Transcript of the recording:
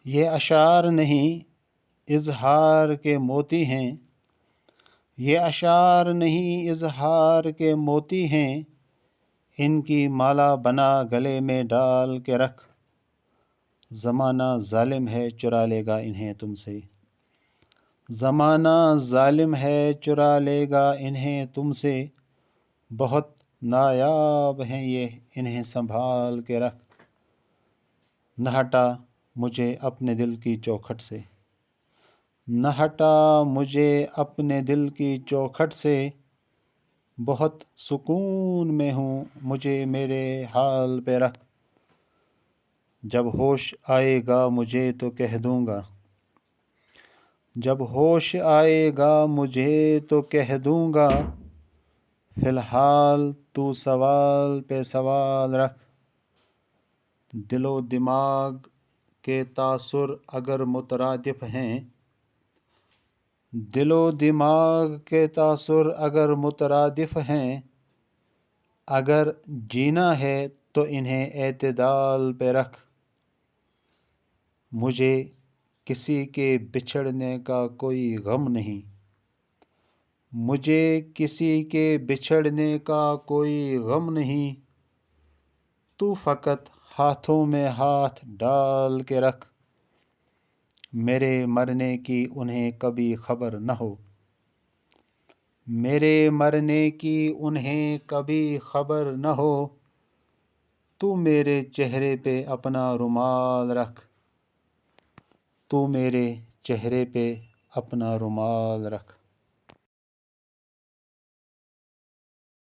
یہ اشعار نہیں اظہار کے موتی ہیں، یہ اشعار نہیں اظہار کے موتی ہیں، ان کی مالا بنا گلے میں ڈال کے رکھ، زمانہ ظالم ہے چرا لے گا انہیں تم سے، زمانہ ظالم ہے چرا لے گا انہیں تم سے، بہت نایاب ہیں یہ انہیں سنبھال کے رکھ، نہ ہٹا مجھے اپنے دل کی چوکھٹ سے، نہ ہٹا مجھے اپنے دل کی چوکھٹ سے، بہت سکون میں ہوں مجھے میرے حال پہ رکھ، جب ہوش آئے گا مجھے تو کہہ دوں گا، جب ہوش آئے گا مجھے تو کہہ دوں گا، فی الحال تو سوال پہ سوال رکھ، دل و دماغ کے تاثر اگر مترادف ہیں، دل و دماغ کے تاثر اگر مترادف ہیں، اگر جینا ہے تو انہیں اعتدال پہ رکھ، مجھے کسی کے بچھڑنے کا کوئی غم نہیں، مجھے کسی کے بچھڑنے کا کوئی غم نہیں، تو فقط ہاتھوں میں ہاتھ ڈال کے رکھ، میرے مرنے کی انہیں کبھی خبر نہ ہو، میرے مرنے کی انہیں کبھی خبر نہ ہو، تو میرے چہرے پہ اپنا رومال رکھ، تو میرے چہرے پہ اپنا رومال رکھ۔